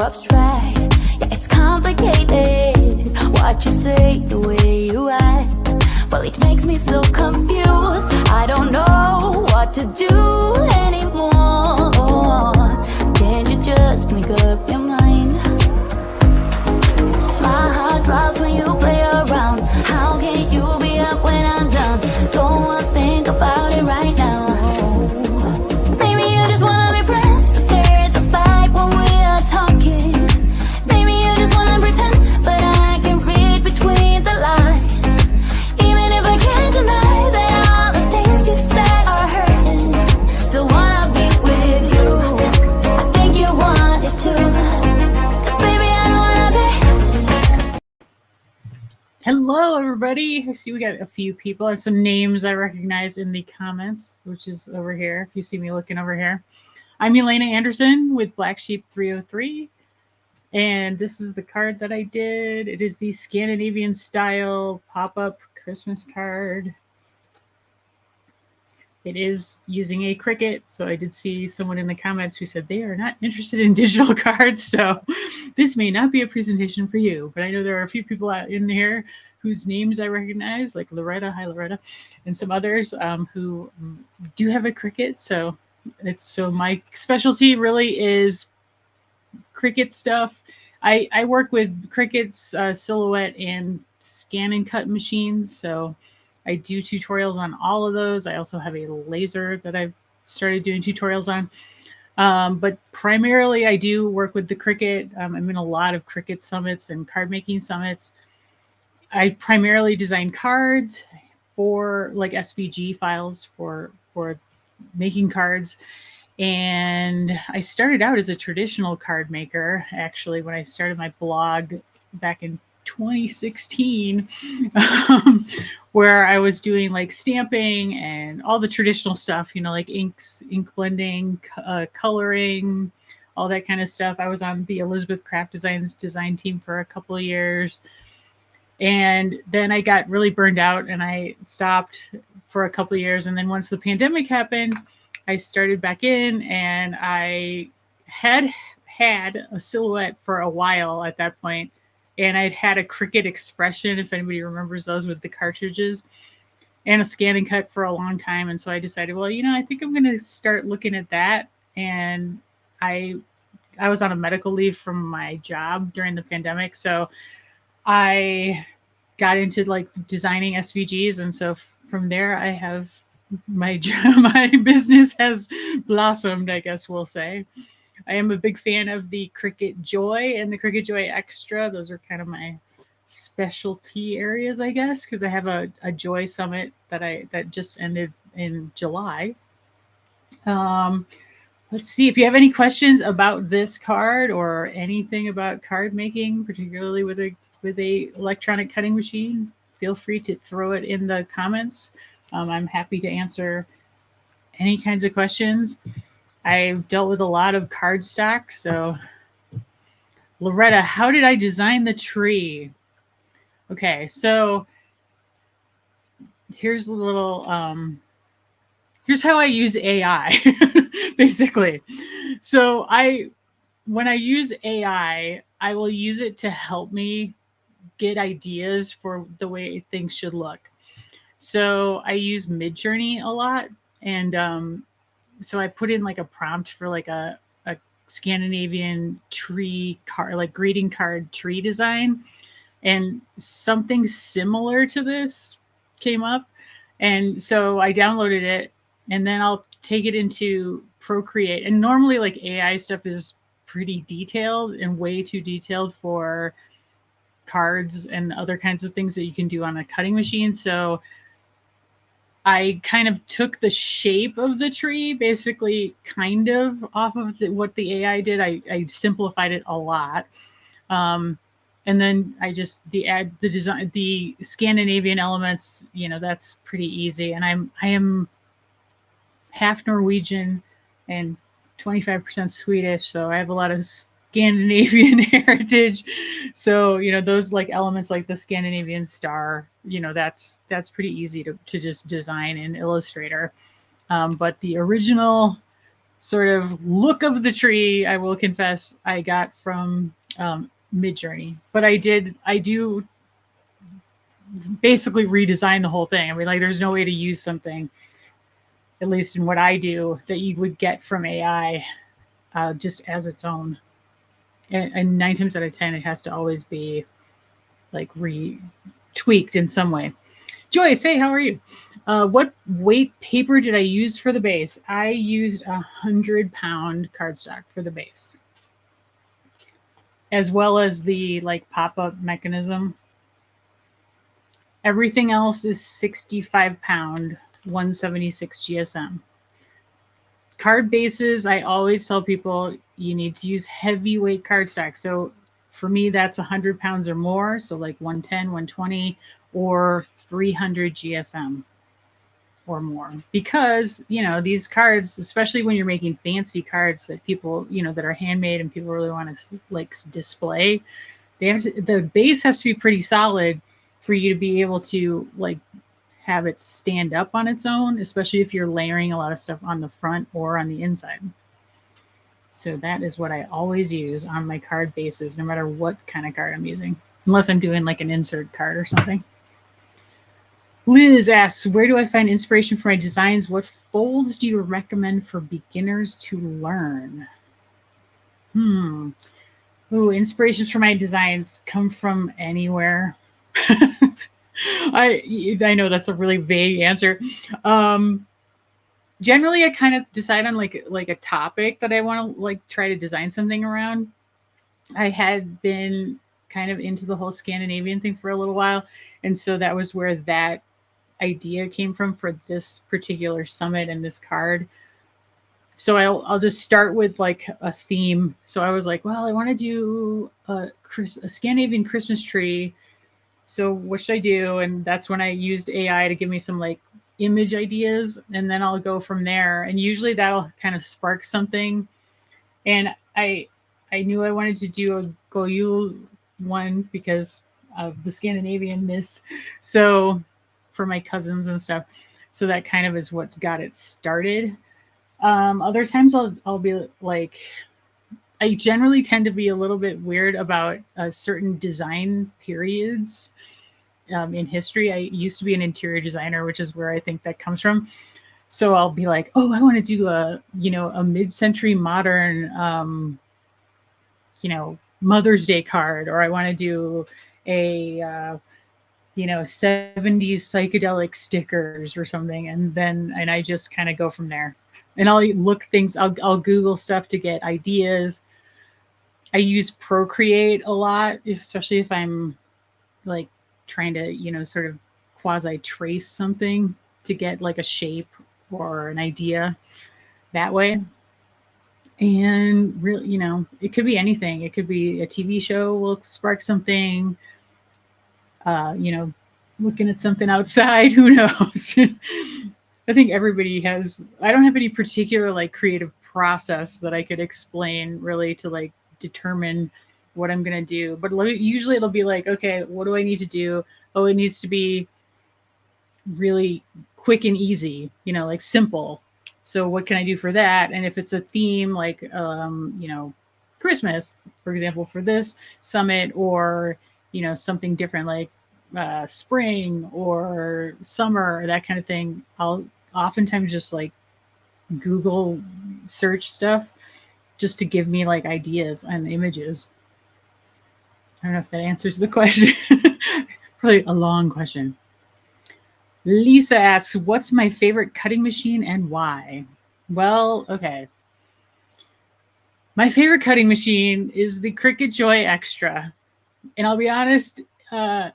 abstract. Yeah, it's complicated what you say, the way you act. Well, it makes me so confused. I don't know what to do anymore. Can you just make up your mind? My heart drops when you play around. How can you be up when I'm down? Don't wanna think about it right now. Maybe you just wanna be friends, but there is a fight when we are talking. Maybe you just wanna pretend, but I can read between the lines. Even if I can't deny that all the things you said are hurting, still wanna be with you. I think you want it too. 'Cause baby, I don't wanna be. Hello, everybody. I see we got a few people. There's some names I recognize in the comments, which is over here. If you see me looking over here, I'm Elena Anderson with Black Sheep 303. And this is the card that I did. It is the Scandinavian style pop-up Christmas card. It is using a Cricut. So I did see someone in the comments who said they are not interested in digital cards. So this may not be a presentation for you, but I know there are a few people out in here whose names I recognize, like Loretta, hi Loretta, and some others who do have a Cricut. So my specialty really is Cricut stuff. I work with Cricut's silhouette and scan and cut machines. So I do tutorials on all of those. I also have a laser that I've started doing tutorials on. But primarily I do work with the Cricut. I'm in a lot of Cricut summits and card making summits. I primarily design cards for like SVG files for making cards. And I started out as a traditional card maker, actually, when I started my blog back in 2016, where I was doing like stamping and all the traditional stuff, you know, like ink blending, coloring, all that kind of stuff. I was on the Elizabeth Craft Designs design team for a couple of years. And then I got really burned out and I stopped for a couple of years. And then once the pandemic happened, I started back in, and I had a silhouette for a while at that point, and I'd had a Cricut Expression, if anybody remembers those with the cartridges, and a scan and cut for a long time. And so I decided, well, you know, I think I'm going to start looking at that. And I was on a medical leave from my job during the pandemic, so I got into like designing SVGs, and so from there I have my business has blossomed, I guess we'll say. I am a big fan of the Cricut Joy and the Cricut Joy Extra. Those are kind of my specialty areas, I guess, because I have a Joy Summit that just ended in July. Let's see if you have any questions about this card or anything about card making, particularly with a electronic cutting machine. Feel free to throw it in the comments. I'm happy to answer any kinds of questions. I've dealt with a lot of cardstock. So Loretta, how did I design the tree? Okay, so here's a little, here's how I use AI, basically. So when I use AI, I will use it to help me get ideas for the way things should look. So I use Midjourney a lot, and so I put in like a prompt for like a Scandinavian tree card, like greeting card tree design, and something similar to this came up. And so I downloaded it, and then I'll take it into Procreate. And normally like AI stuff is pretty detailed and way too detailed for cards and other kinds of things that you can do on a cutting machine. So I kind of took the shape of the tree, basically kind of off of what the AI did. I simplified it a lot. And then I just the Scandinavian elements, you know, that's pretty easy. And I am half Norwegian and 25% Swedish, so I have a lot of Scandinavian heritage. So, you know, those like elements like the Scandinavian star, you know, that's pretty easy to just design in Illustrator. But the original sort of look of the tree, I will confess, I got from Midjourney. But I do basically redesign the whole thing. I mean, like, there's no way to use something, at least in what I do, that you would get from AI just as its own. And 9 times out of 10, it has to always be like tweaked in some way. Joyce, hey, how are you? What weight paper did I use for the base? I used 100-pound cardstock for the base, as well as the like pop-up mechanism. Everything else is 65-pound, 176 GSM. Card bases, I always tell people you need to use heavyweight cardstock. So for me, that's 100 pounds or more. So like 110, 120, or 300 GSM or more. Because, you know, these cards, especially when you're making fancy cards that people, you know, that are handmade and people really want to like display, the base has to be pretty solid for you to be able to like have it stand up on its own, especially if you're layering a lot of stuff on the front or on the inside. So that is what I always use on my card bases, no matter what kind of card I'm using, unless I'm doing like an insert card or something. Liz asks, where do I find inspiration for my designs? What folds do you recommend for beginners to learn? Ooh, inspirations for my designs come from anywhere. I know that's a really vague answer. Generally, I kind of decide on like a topic that I want to like try to design something around. I had been kind of into the whole Scandinavian thing for a little while, and so that was where that idea came from for this particular summit and this card. So I'll just start with like a theme. So I was like, well, I want to do a Scandinavian Christmas tree. So what should I do? And that's when I used AI to give me some like image ideas, and then I'll go from there. And usually that'll kind of spark something. And I knew I wanted to do a Goyul one because of the Scandinavian-ness. So for my cousins and stuff. So that kind of is what's got it started. Other times I'll be like, I generally tend to be a little bit weird about certain design periods in history. I used to be an interior designer, which is where I think that comes from. So I'll be like, oh, I want to do a mid-century modern, Mother's Day card, or I want to do a 70s psychedelic stickers or something, and I just kind of go from there. And I'll I'll Google stuff to get ideas. I use Procreate a lot, especially if I'm like trying to, sort of quasi trace something to get like a shape or an idea that way. And really, it could be anything. It could be a TV show will spark something, looking at something outside, who knows? I think everybody I don't have any particular like creative process that I could explain really to like determine what I'm going to do. But usually it'll be like, okay, what do I need to do? Oh, it needs to be really quick and easy, like simple. So what can I do for that? And if it's a theme like, Christmas, for example, for this summit, or, something different like spring or summer, that kind of thing, I'll oftentimes just like Google search stuff just to give me like ideas and images. I don't know if that answers the question. Probably a long question. Lisa asks, what's my favorite cutting machine and why? Well, okay. My favorite cutting machine is the Cricut Joy Extra. And I'll be honest, I'm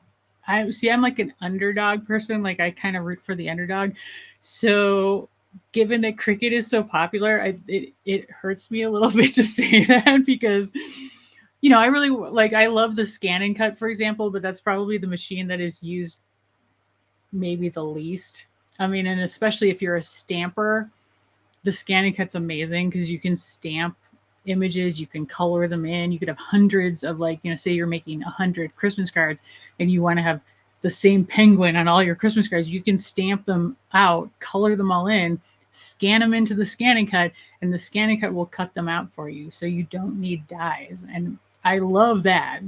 like an underdog person. Like I kind of root for the underdog. So given that Cricut is so popular, it hurts me a little bit to say that because, I really like, I love the Scan and Cut, for example, but that's probably the machine that is used maybe the least. I mean, and especially if you're a stamper, the Scan and Cut's amazing because you can stamp images, you can color them in. You could have hundreds of like, say you're making 100 Christmas cards and you want to have the same penguin on all your Christmas cards. You can stamp them out, color them all in, scan them into the scanning cut, and the scanning cut will cut them out for you. So you don't need dies. And I love that.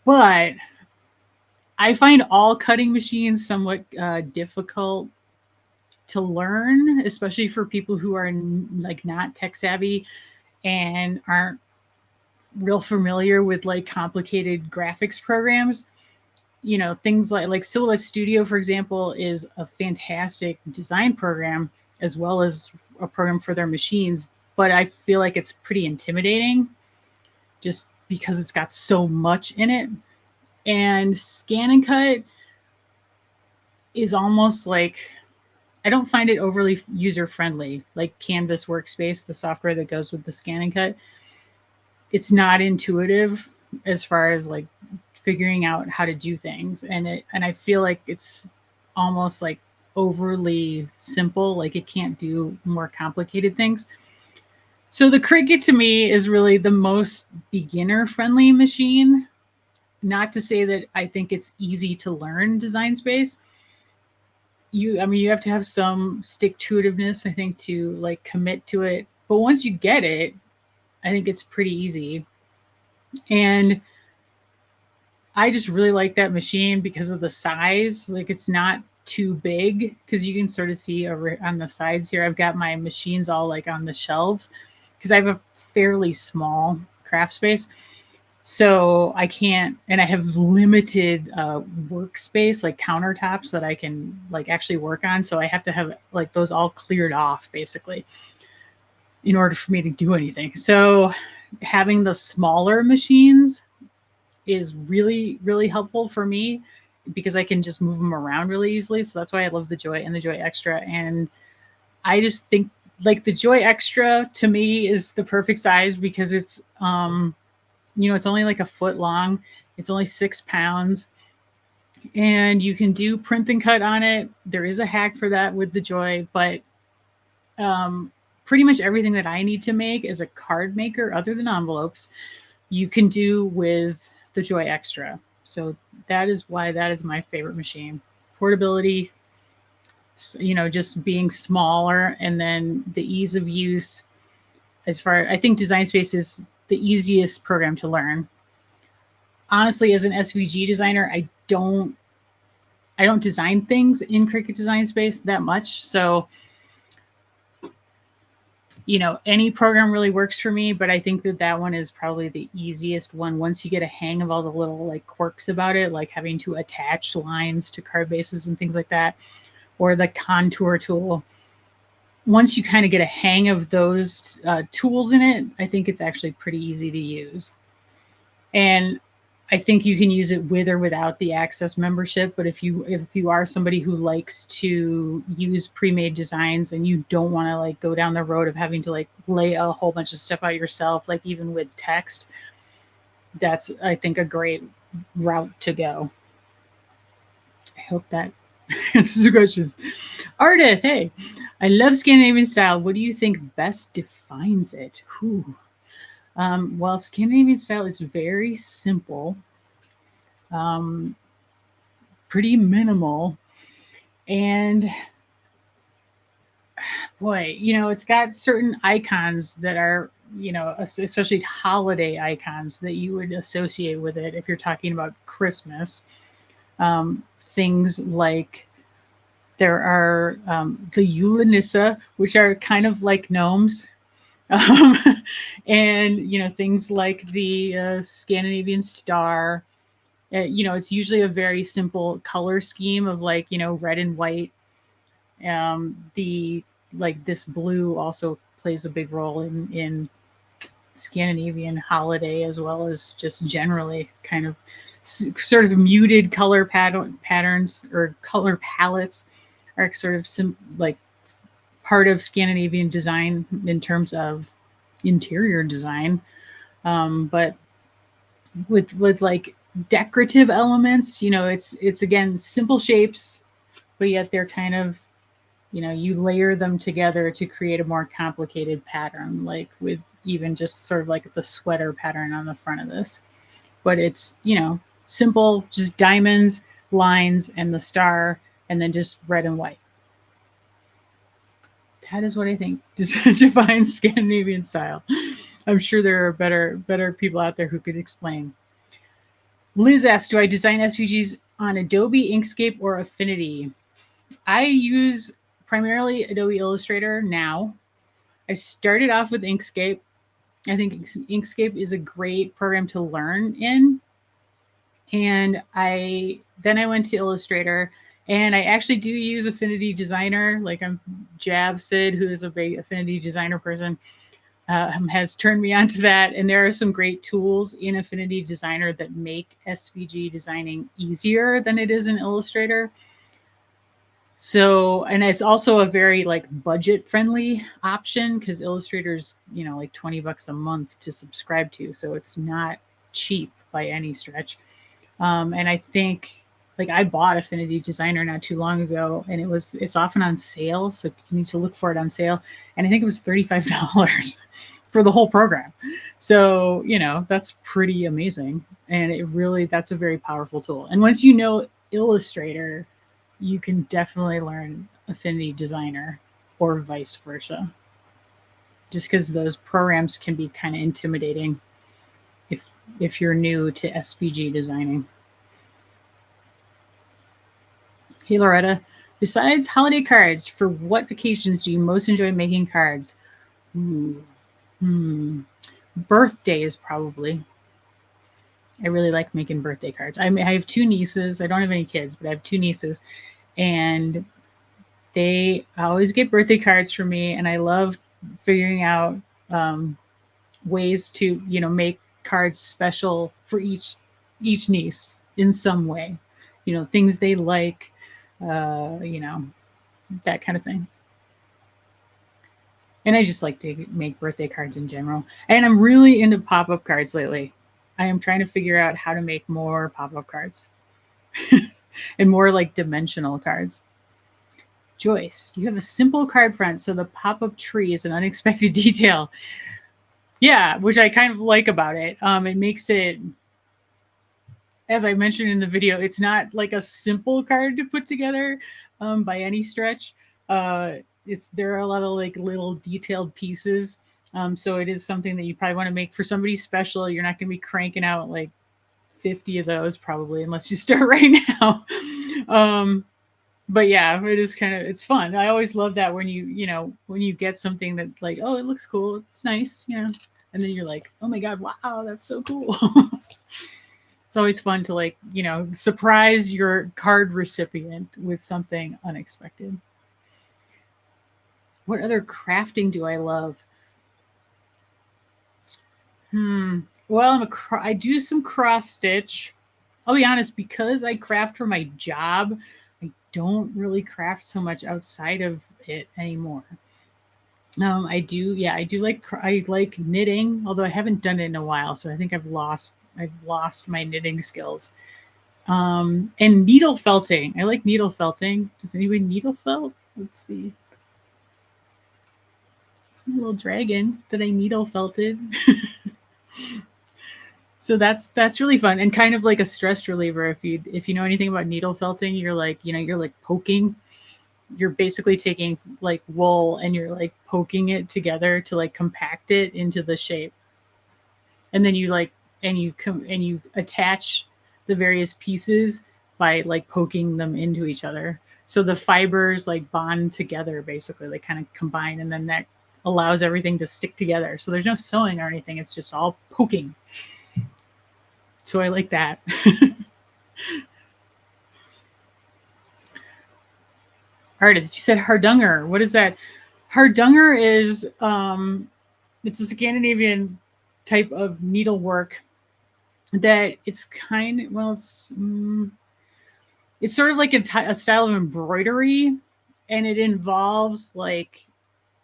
But I find all cutting machines somewhat difficult to learn, especially for people who are like not tech savvy and aren't real familiar with like complicated graphics programs. You know, things like Silhouette Studio, for example, is a fantastic design program as well as a program for their machines. But I feel like it's pretty intimidating just because it's got so much in it. And Scan and Cut is almost like, I don't find it overly user friendly, like Canvas Workspace, the software that goes with the Scan and Cut. It's not intuitive as far as like figuring out how to do things, and I feel like it's almost like overly simple, like it can't do more complicated things. So the Cricut to me is really the most beginner friendly machine. Not to say that I think it's easy to learn Design Space. You have to have some stick to itiveness, I think, to like commit to it, but once you get it, I think it's pretty easy. And I just really like that machine because of the size. Like it's not too big, because you can sort of see over on the sides here, I've got my machines all like on the shelves because I have a fairly small craft space. So I can't, and I have limited workspace, like countertops that I can like actually work on. So I have to have like those all cleared off basically in order for me to do anything. So having the smaller machines is really, really helpful for me because I can just move them around really easily. So that's why I love the Joy and the Joy Extra. And I just think like the Joy Extra to me is the perfect size because it's, it's only like a foot long. It's only 6 pounds. And you can do print and cut on it. There is a hack for that with the Joy, but pretty much everything that I need to make as a card maker, other than envelopes, you can do with the Joy Extra. So that is why that is my favorite machine. Portability, just being smaller, and then the ease of use. I think Design Space is the easiest program to learn. Honestly, as an SVG designer, I don't design things in Cricut Design Space that much. So, any program really works for me, but I think that one is probably the easiest one once you get a hang of all the little like quirks about it, like having to attach lines to card bases and things like that, or the contour tool. Once you kind of get a hang of those tools in it, I think it's actually pretty easy to use. And I think you can use it with or without the Access membership. But if you are somebody who likes to use pre-made designs and you don't want to like go down the road of having to like lay a whole bunch of stuff out yourself, like even with text, that's, I think, a great route to go. I hope that answers the questions. Ardith, hey, I love Scandinavian style. What do you think best defines it? Well, Scandinavian style is very simple, pretty minimal, and boy, it's got certain icons that are, especially holiday icons that you would associate with it if you're talking about Christmas. Things like there are the Julenisse, which are kind of like gnomes. And things like the Scandinavian star. It's usually a very simple color scheme of like red and white. The like this blue also plays a big role in Scandinavian holiday, as well as just generally kind of sort of muted color patterns or color palettes are sort of like part of Scandinavian design in terms of interior design. But with like decorative elements, it's again simple shapes, but yet they're kind of, you layer them together to create a more complicated pattern, like with even just sort of like the sweater pattern on the front of this. But it's, simple, just diamonds, lines, and the star, and then just red and white. That is what I think defines Scandinavian style. I'm sure there are better people out there who could explain. Liz asks, do I design SVGs on Adobe, Inkscape, or Affinity? I use primarily Adobe Illustrator now. I started off with Inkscape. I think Inkscape is a great program to learn in. And then I went to Illustrator, and I actually do use Affinity Designer. Like Jav Sid, who is a big Affinity Designer person, has turned me onto that. And there are some great tools in Affinity Designer that make SVG designing easier than it is in Illustrator. So, and it's also a very like budget friendly option because Illustrator's, like $20 a month to subscribe to. So it's not cheap by any stretch. And I think like I bought Affinity Designer not too long ago, and it's often on sale. So you need to look for it on sale. And I think it was $35 for the whole program. So, that's pretty amazing. And that's a very powerful tool. And once you know Illustrator, you can definitely learn Affinity Designer or vice versa. Just because those programs can be kind of intimidating if you're new to SVG designing. Hey, Loretta, besides holiday cards, for what occasions do you most enjoy making cards? Birthdays, probably. I really like making birthday cards. I have 2 nieces. I don't have any kids, but I have 2 nieces. And they always get birthday cards for me. And I love figuring out ways to, make cards special for each niece in some way. Things they like, that kind of thing. And I just like to make birthday cards in general. And I'm really into pop-up cards lately. I am trying to figure out how to make more pop-up cards and more like dimensional cards. Joyce, you have a simple card front, so the pop-up tree is an unexpected detail. Yeah, which I kind of like about it. It makes it, as I mentioned in the video, it's not like a simple card to put together by any stretch. There are a lot of like little detailed pieces. So it is something that you probably want to make for somebody special. You're not going to be cranking out like 50 of those probably unless you start right now. But yeah, it's fun. I always love that when you get something that like, oh, it looks cool. It's nice. And then you're like, oh my God, wow, that's so cool. It's always fun to like, surprise your card recipient with something unexpected. What other crafting do I love? Well, I do some cross stitch. I'll be honest, because I craft for my job, I don't really craft so much outside of it anymore. I like knitting, although I haven't done it in a while, so I think I've lost my knitting skills. And needle felting. I like needle felting. Does anybody needle felt? Let's see. It's my little dragon that I needle felted. So that's really fun and kind of like a stress reliever. If you know anything about needle felting, you're like poking. You're basically taking like wool and you're like poking it together to like compact it into the shape. And then you attach the various pieces by like poking them into each other. So the fibers like bond together, basically, they kind of combine, and then that allows everything to stick together. So there's no sewing or anything. It's just all poking. So I like that. Artist, you said hardanger. What is that? Hardanger is it's a Scandinavian type of needlework that it's sort of like a style of embroidery, and it involves like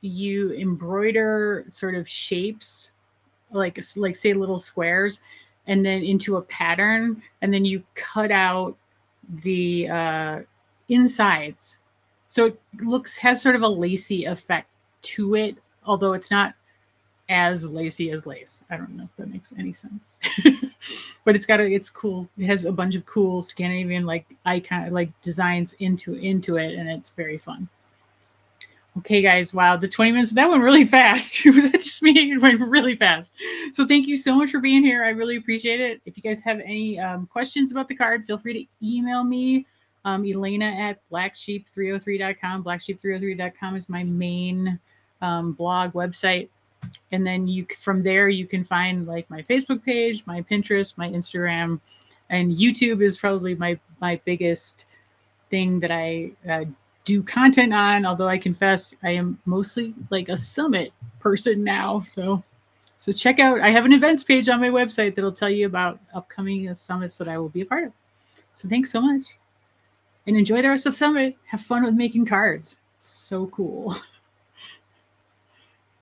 you embroider sort of shapes, like say little squares, and then into a pattern, and then you cut out the insides. So it has sort of a lacy effect to it, although it's not as lacy as lace. I don't know if that makes any sense. But it's cool. It has a bunch of cool Scandinavian like icon like designs into it, and it's very fun. Okay, guys. Wow, the 20 minutes, that went really fast. Was that just me? It went really fast. So thank you so much for being here. I really appreciate it. If you guys have any questions about the card, feel free to email me, Elena at blacksheep303.com. Blacksheep303.com is my main blog website. And then from there, you can find like my Facebook page, my Pinterest, my Instagram, and YouTube is probably my biggest thing that I do content on. Although I confess I am mostly like a summit person now. So check out. I have an events page on my website that'll tell you about upcoming summits that I will be a part of. So thanks so much, and enjoy the rest of the summit. Have fun with making cards. It's so cool.